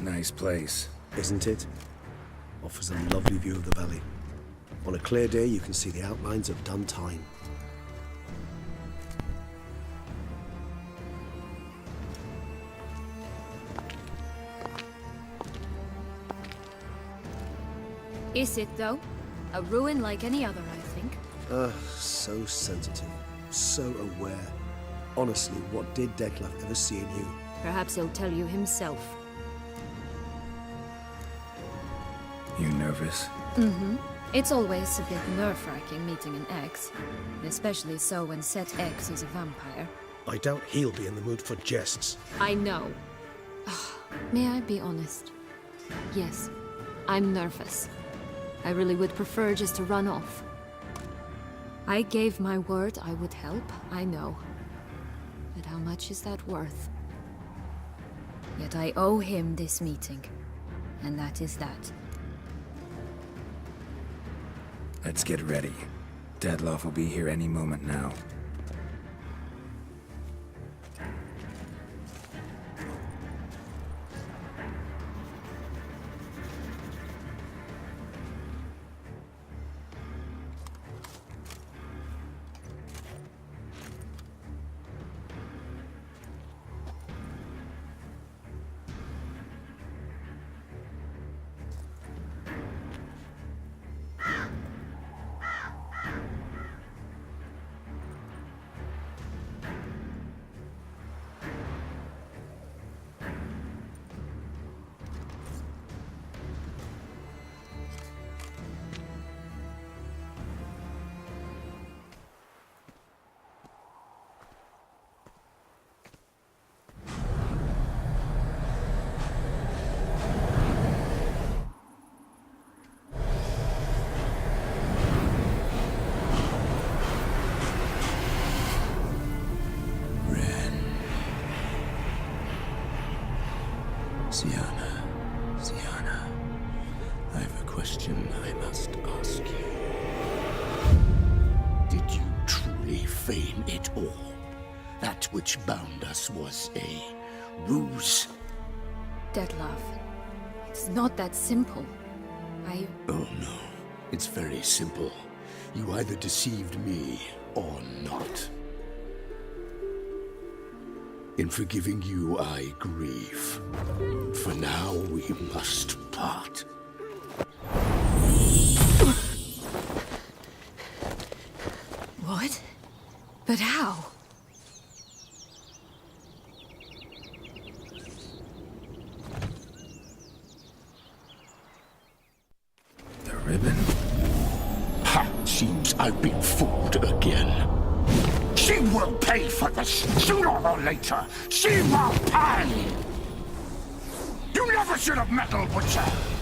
Nice place. Isn't it? Offers a lovely view of the valley. On a clear day, you can see the outlines of Dun Time. Is it, though? A ruin like any other, I think. So sensitive. So aware. Honestly, what did Detlef ever see in you? Perhaps he'll tell you himself. You nervous? Mm-hmm. It's always a bit nerve-wracking meeting an ex. Especially so when said ex is a vampire. I doubt he'll be in the mood for jests. I know. May I be honest? Yes, I'm nervous. I really would prefer just to run off. I gave my word I would help, I know. But how much is that worth? Yet I owe him this meeting. And that is that. Let's get ready. Detlef will be here any moment now. Sienna, I have a question I must ask you. Did you truly feign it all? That which bound us was a ruse? Detlef, it's not that simple. Oh no, it's very simple. You either deceived me or not. In forgiving you, I grieve. For now, we must part. What? But how? The ribbon? Ha! Seems I've been fooled again. She will pay for this, sooner or later. She will pay! You never should have meddled with her!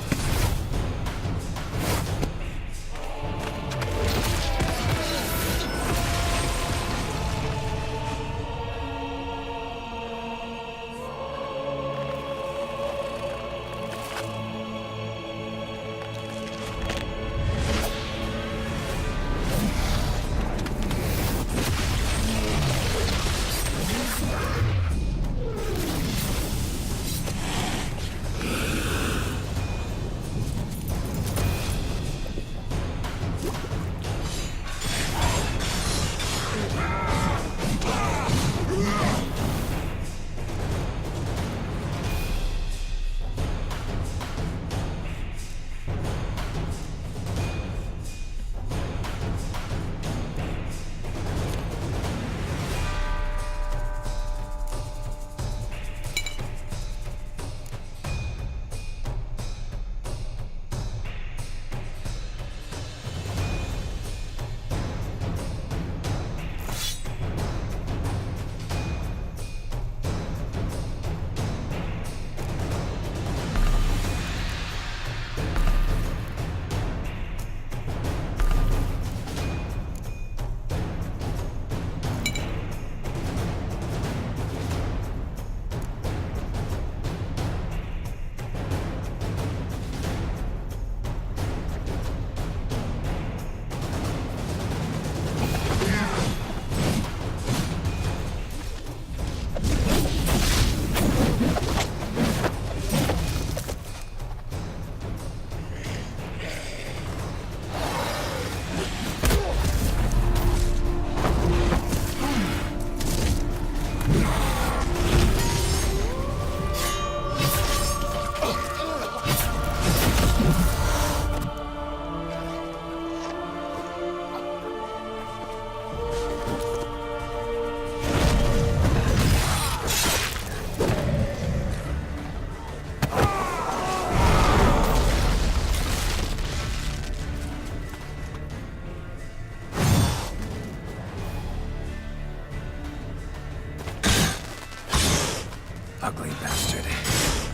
ugly bastard.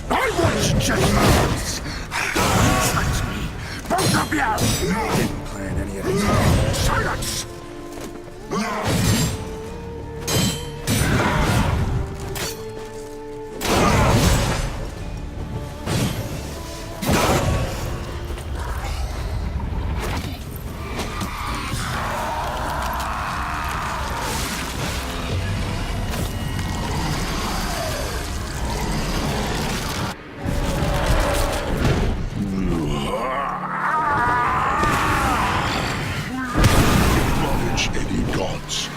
I was just... Trust me, both of you! Didn't plan any of this. Silence! Acknowledge any gods.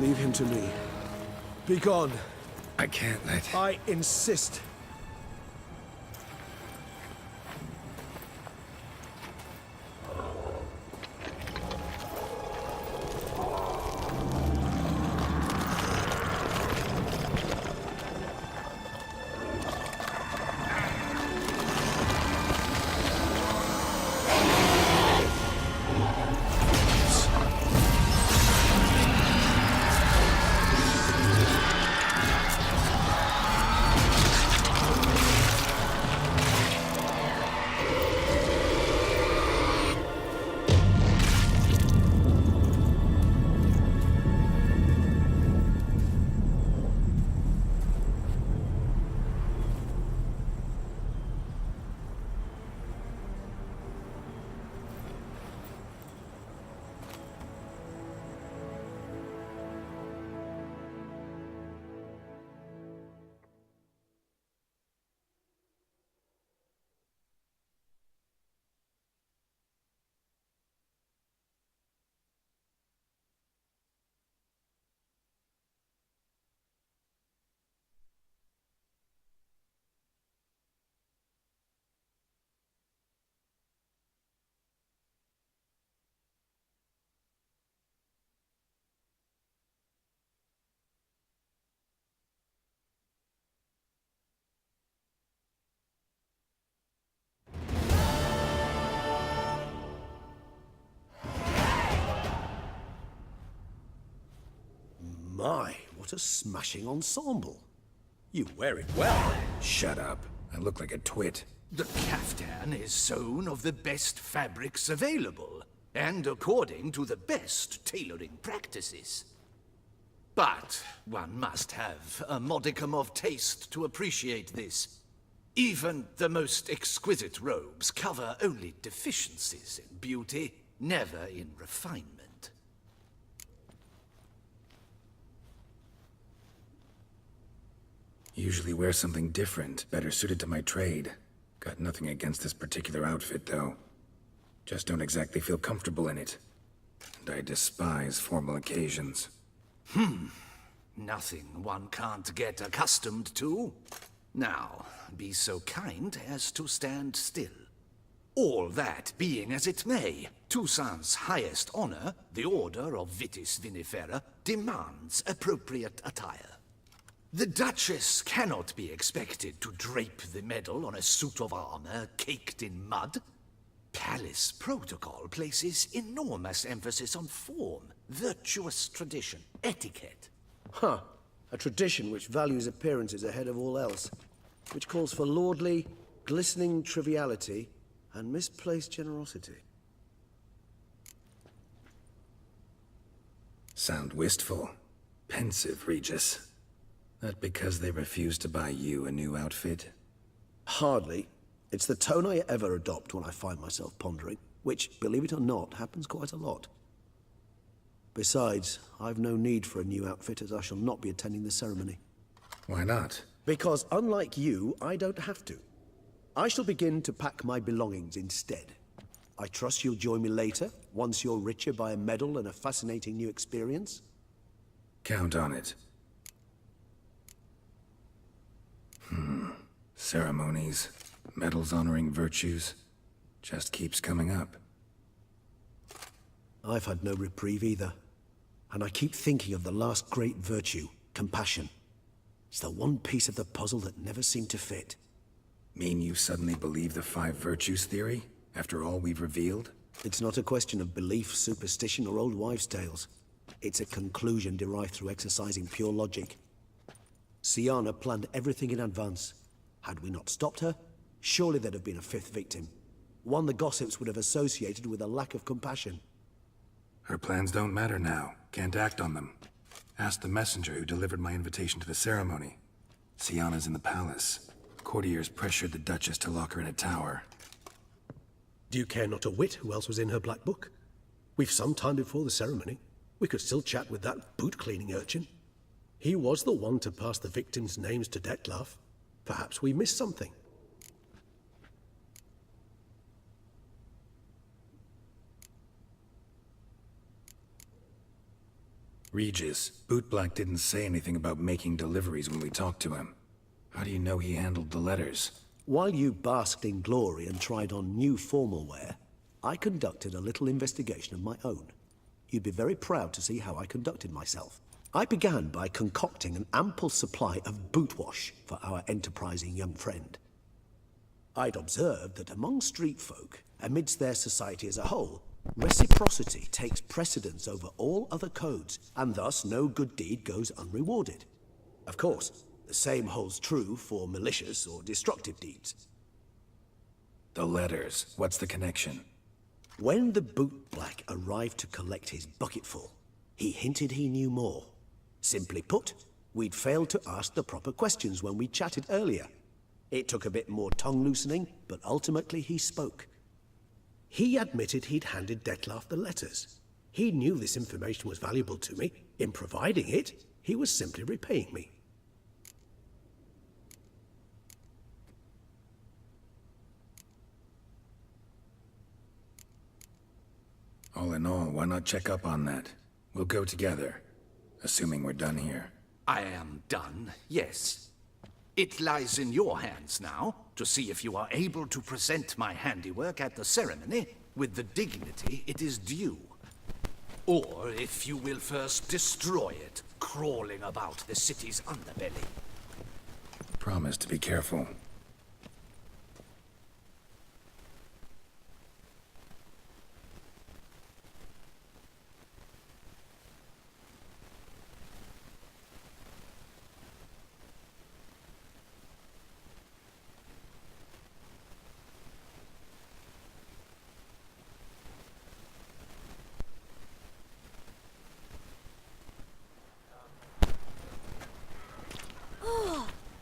Leave him to me. Be gone. I can't let... I insist. My, what a smashing ensemble. You wear it well. Shut up. I look like a twit. The caftan is sewn of the best fabrics available, and according to the best tailoring practices. But one must have a modicum of taste to appreciate this. Even the most exquisite robes cover only deficiencies in beauty, never in refinement. Usually wear something different, better suited to my trade. Got nothing against this particular outfit, though. Just don't exactly feel comfortable in it. And I despise formal occasions. Nothing one can't get accustomed to. Now, be so kind as to stand still. All that being as it may, Toussaint's highest honor, the Order of Vitis Vinifera, demands appropriate attire. The Duchess cannot be expected to drape the medal on a suit of armor caked in mud. Palace protocol places enormous emphasis on form, virtuous tradition, etiquette. Huh. A tradition which values appearances ahead of all else. Which calls for lordly, glistening triviality and misplaced generosity. Sound wistful. Pensive, Regis. That because they refuse to buy you a new outfit? Hardly. It's the tone I ever adopt when I find myself pondering, which, believe it or not, happens quite a lot. Besides, I've no need for a new outfit as I shall not be attending the ceremony. Why not? Because unlike you, I don't have to. I shall begin to pack my belongings instead. I trust you'll join me later, once you're richer by a medal and a fascinating new experience? Count on it. Ceremonies, medals honoring virtues, just keeps coming up. I've had no reprieve either. And I keep thinking of the last great virtue, compassion. It's the one piece of the puzzle that never seemed to fit. Mean you suddenly believe the 5 virtues theory, after all we've revealed? It's not a question of belief, superstition, or old wives' tales. It's a conclusion derived through exercising pure logic. Siana planned everything in advance. Had we not stopped her, surely there'd have been a 5th victim. One the gossips would have associated with a lack of compassion. Her plans don't matter now. Can't act on them. Ask the messenger who delivered my invitation to the ceremony. Siana's in the palace. Courtiers pressured the Duchess to lock her in a tower. Do you care not a whit who else was in her black book? We've some time before the ceremony. We could still chat with that boot-cleaning urchin. He was the one to pass the victims' names to Dettlaff. Perhaps we missed something. Regis, Bootblack didn't say anything about making deliveries when we talked to him. How do you know he handled the letters? While you basked in glory and tried on new formal wear, I conducted a little investigation of my own. You'd be very proud to see how I conducted myself. I began by concocting an ample supply of boot wash for our enterprising young friend. I'd observed that among street folk, amidst their society as a whole, reciprocity takes precedence over all other codes, and thus no good deed goes unrewarded. Of course, the same holds true for malicious or destructive deeds. The letters, what's the connection? When the bootblack arrived to collect his bucketful, he hinted he knew more. Simply put, we'd failed to ask the proper questions when we chatted earlier. It took a bit more tongue-loosening, but ultimately he spoke. He admitted he'd handed Dettlaff the letters. He knew this information was valuable to me. In providing it, he was simply repaying me. All in all, why not check up on that? We'll go together, assuming we're done here. I am done, yes. It lies in your hands now to see if you are able to present my handiwork at the ceremony with the dignity it is due. Or if you will first destroy it, crawling about the city's underbelly. Promise to be careful.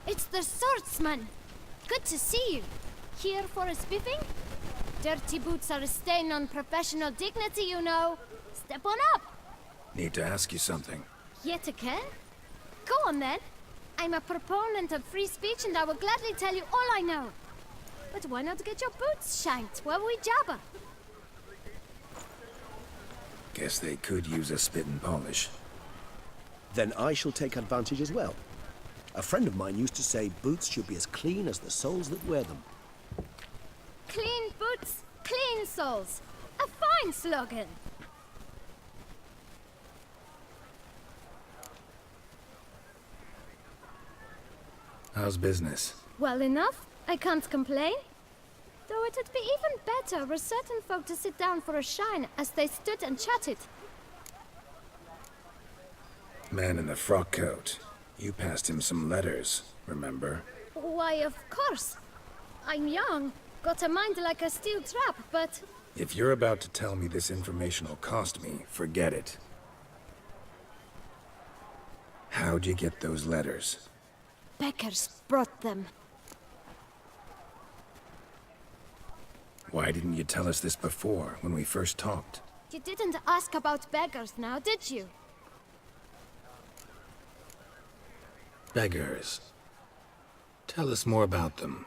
It's the swordsman! Good to see you. Here for a spiffing? Dirty boots are a stain on professional dignity, you know. Step on up! Need to ask you something. Yet again? Go on then. I'm a proponent of free speech and I will gladly tell you all I know. But why not get your boots shanked while we jabber? Guess they could use a spit and polish. Then I shall take advantage as well. A friend of mine used to say boots should be as clean as the soles that wear them. Clean boots, clean soles. A fine slogan. How's business? Well enough. I can't complain. Though it'd be even better were certain folk to sit down for a shine as they stood and chatted. Man in the frock coat. You passed him some letters, remember? Why, of course. I'm young, got a mind like a steel trap, but... If you're about to tell me this information will cost me, forget it. How'd you get those letters? Beggars brought them. Why didn't you tell us this before, when we first talked? You didn't ask about beggars now, did you? Beggars. Tell us more about them.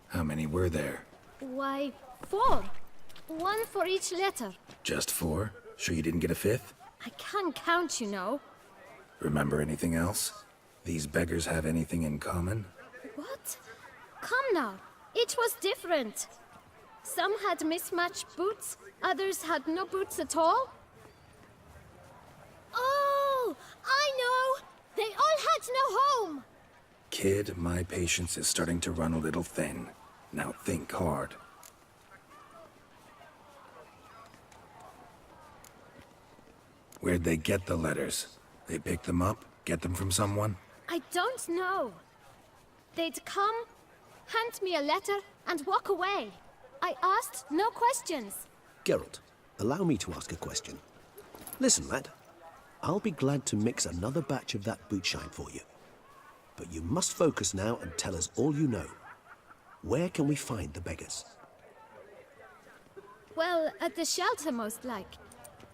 How many were there? Why, 4. 1 for each letter. Just 4? Sure you didn't get a 5th? I can't count, you know. Remember anything else? These beggars have anything in common? What? Come now. Each was different. Some had mismatched boots, others had no boots at all. Oh, I know! They all had no home! Kid, my patience is starting to run a little thin. Now think hard. Where'd they get the letters? They pick them up? Get them from someone? I don't know. They'd come, hand me a letter, and walk away. I asked no questions. Geralt, allow me to ask a question. Listen, lad. I'll be glad to mix another batch of that bootshine for you. But you must focus now and tell us all you know. Where can we find the beggars? Well, at the shelter, most like.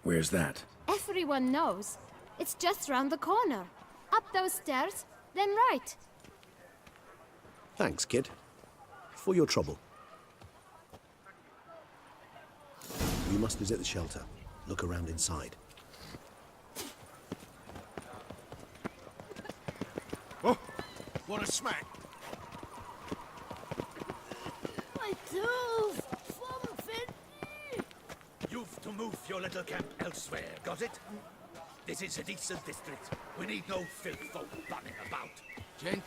Where's that? Everyone knows. It's just round the corner. Up those stairs, then right. Thanks, kid. For your trouble. We must visit the shelter. Look around inside. Oh, what a smack! My tools! Something! You've to move your little camp elsewhere, got it? This is a decent district. We need no filth folk running about. Gentlemen,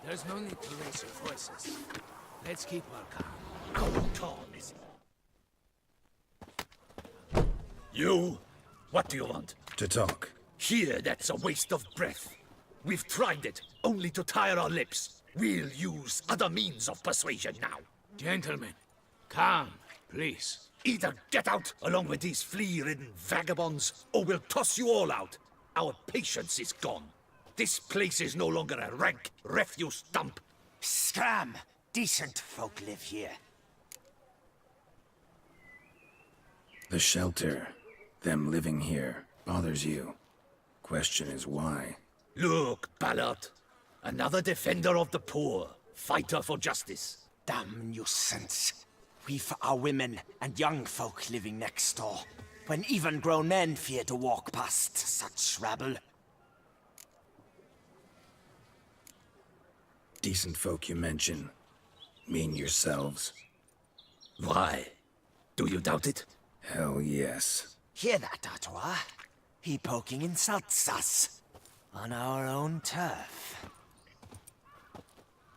there's no need to raise your voices. Let's keep our calm. How calm is it? You? What do you want? To talk. Here, that's a waste of breath. We've tried it, only to tire our lips. We'll use other means of persuasion now. Gentlemen, calm, please. Either get out along with these flea-ridden vagabonds, or we'll toss you all out. Our patience is gone. This place is no longer a rank refuse dump. Scram! Decent folk live here. The shelter, them living here, bothers you. Question is why? Look, Ballard. Another defender of the poor. Fighter for justice. Damn nuisance. We've our women and young folk living next door, when even grown men fear to walk past such rabble. Decent folk you mention. Mean yourselves? Why? Do you doubt it? Hell yes. Hear that, Artois? He poking insults us. On our own turf.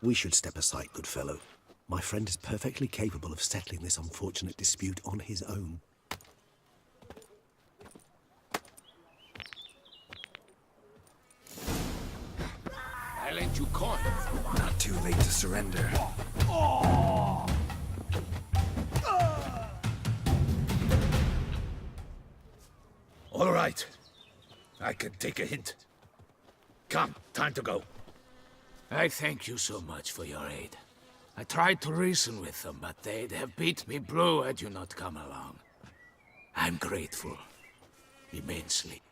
We should step aside, good fellow. My friend is perfectly capable of settling this unfortunate dispute on his own. I lent you coin. Not too late to surrender. All right. I can take a hint. Come, time to go. I thank you so much for your aid. I tried to reason with them, but they'd have beat me blue had you not come along. I'm grateful. Immensely.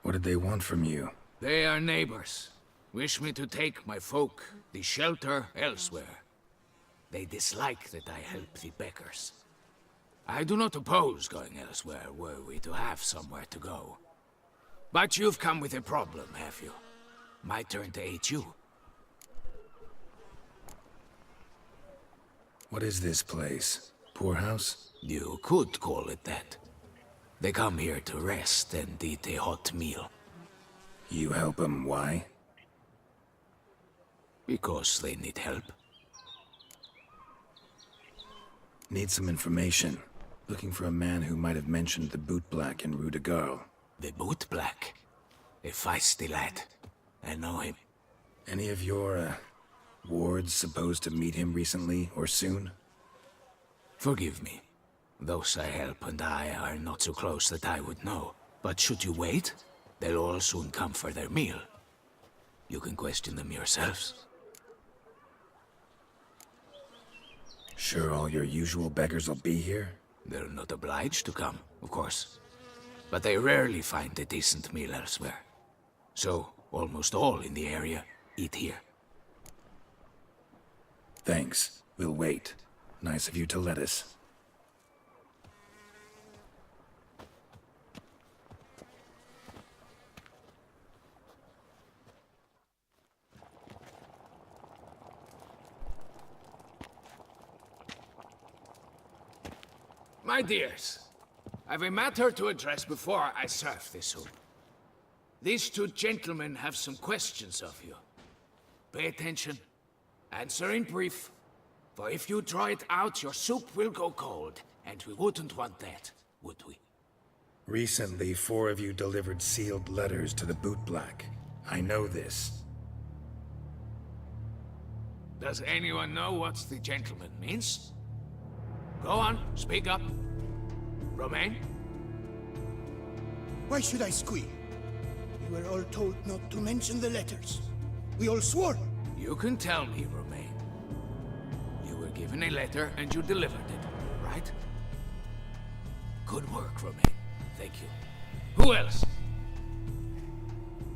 What did they want from you? They are neighbors. Wish me to take my folk, the shelter, elsewhere. They dislike that I help the beggars. I do not oppose going elsewhere, were we to have somewhere to go. But you've come with a problem, have you? My turn to aid you. What is this place? Poorhouse? You could call it that. They come here to rest and eat a hot meal. You help them, why? Because they need help. Need some information. Looking for a man who might have mentioned the boot black in Rue de Garl. The boot black. A feisty lad. I know him. Any of your, wards supposed to meet him recently or soon? Forgive me. Those I help and I are not so close that I would know. But should you wait, they'll all soon come for their meal. You can question them yourselves. Sure all your usual beggars will be here? They're not obliged to come, of course. But they rarely find a decent meal elsewhere. So, almost all in the area eat here. Thanks. We'll wait. Nice of you to let us. My dears, I've a matter to address before I serve this soup. These two gentlemen have some questions of you. Pay attention. Answer in brief. For if you draw it out, your soup will go cold. And we wouldn't want that, would we? Recently, 4 of you delivered sealed letters to the boot black. I know this. Does anyone know what the gentleman means? Go on, speak up. Romain? Why should I squeal? We were all told not to mention the letters. We all swore. You can tell me, Romain. You were given a letter and you delivered it, right? Good work, Romain. Thank you. Who else?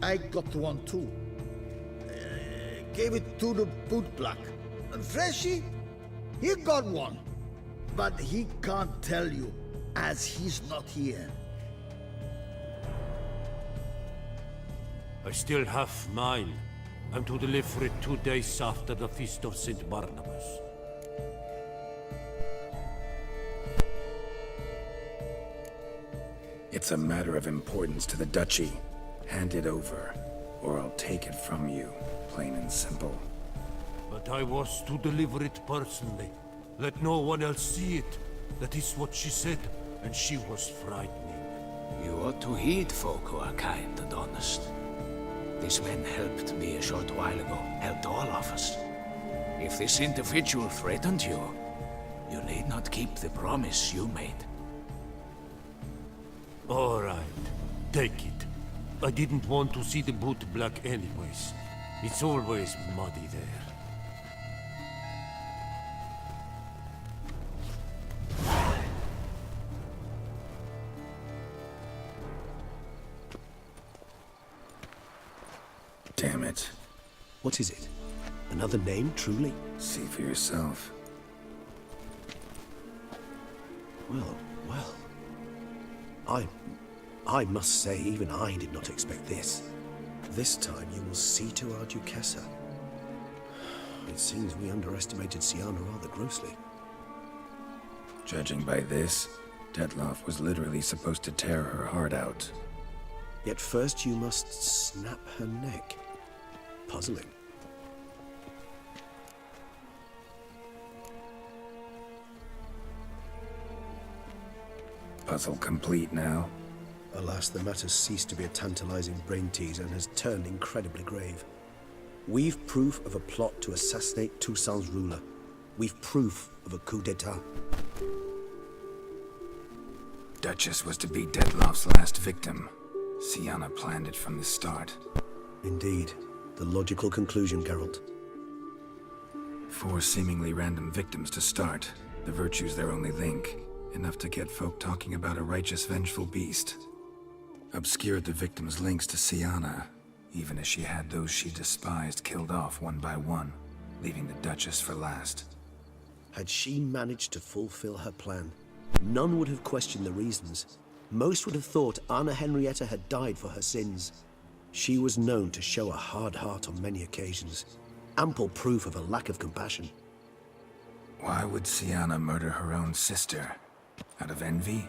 I got one too. Gave it to the bootblack. And Freshy, he got one. But he can't tell you, as he's not here. I still have mine. I'm to deliver it 2 days after the Feast of St. Barnabas. It's a matter of importance to the Duchy. Hand it over, or I'll take it from you, plain and simple. But I was to deliver it personally. Let no one else see it. That is what she said, and she was frightening. You ought to heed folk who are kind and honest. These men helped me a short while ago, helped all of us. If this individual threatened you, you need not keep the promise you made. All right, take it. I didn't want to see the boot black anyways. It's always muddy there. Damn it. What is it? Another name, truly? See for yourself. Well, well. I must say, even I did not expect this. This time you will see to our Duchessa. It seems we underestimated Sienna rather grossly. Judging by this, Detloff was literally supposed to tear her heart out. Yet first you must snap her neck. Puzzling. Puzzle complete now. Alas, the matter ceased to be a tantalizing brain teaser and has turned incredibly grave. We've proof of a plot to assassinate Toussaint's ruler. We've proof of a coup d'etat. Duchess was to be Detloff's last victim. Sienna planned it from the start. Indeed. The logical conclusion, Geralt. 4 seemingly random victims to start. The virtue's their only link. Enough to get folk talking about a righteous, vengeful beast. Obscured the victims' links to Sienna, even as she had those she despised killed off one by one, leaving the Duchess for last. Had she managed to fulfill her plan, none would have questioned the reasons. Most would have thought Anna Henrietta had died for her sins. She was known to show a hard heart on many occasions. Ample proof of a lack of compassion. Why would Sienna murder her own sister? Out of envy?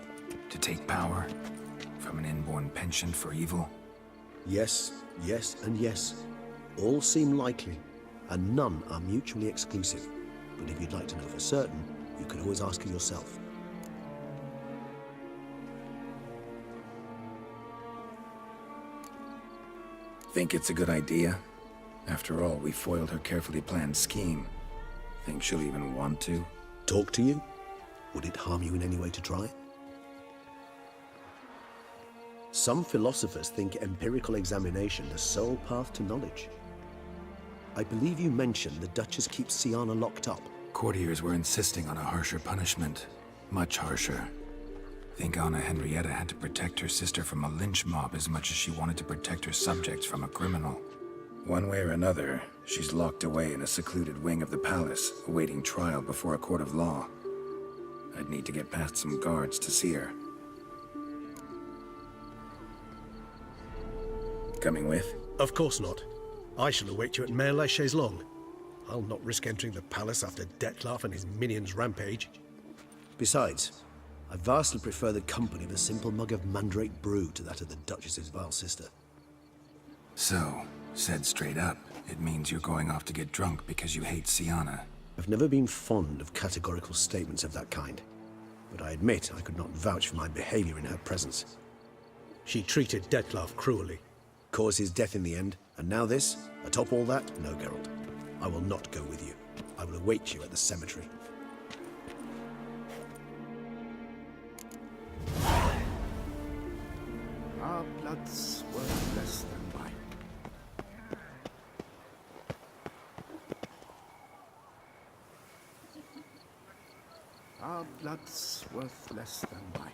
To take power? From an inborn penchant for evil? Yes, yes, and yes. All seem likely, and none are mutually exclusive. But if you'd like to know for certain, you can always ask her yourself. Think it's a good idea? After all, we foiled her carefully planned scheme. Think she'll even want to? Talk to you? Would it harm you in any way to try? Some philosophers think empirical examination the sole path to knowledge. I believe you mentioned the Duchess keeps Sienna locked up. Courtiers were insisting on a harsher punishment. Much harsher. Think Anna Henrietta had to protect her sister from a lynch mob as much as she wanted to protect her subjects from a criminal. One way or another, she's locked away in a secluded wing of the palace, awaiting trial before a court of law. I'd need to get past some guards to see her. Coming with? Of course not. I shall await you at Mare la Chaise-Longue. I'll not risk entering the palace after Detloff and his minions rampage. Besides, I vastly prefer the company of a simple mug of mandrake brew to that of the Duchess's vile sister. So, said straight up, it means you're going off to get drunk because you hate Sienna. I've never been fond of categorical statements of that kind, but I admit I could not vouch for my behavior in her presence. She treated Detloff cruelly, caused his death in the end, and now this? Atop all that? No, Geralt. I will not go with you. I will await you at the cemetery. Our blood's worth less than wine. Our blood's worth less than wine.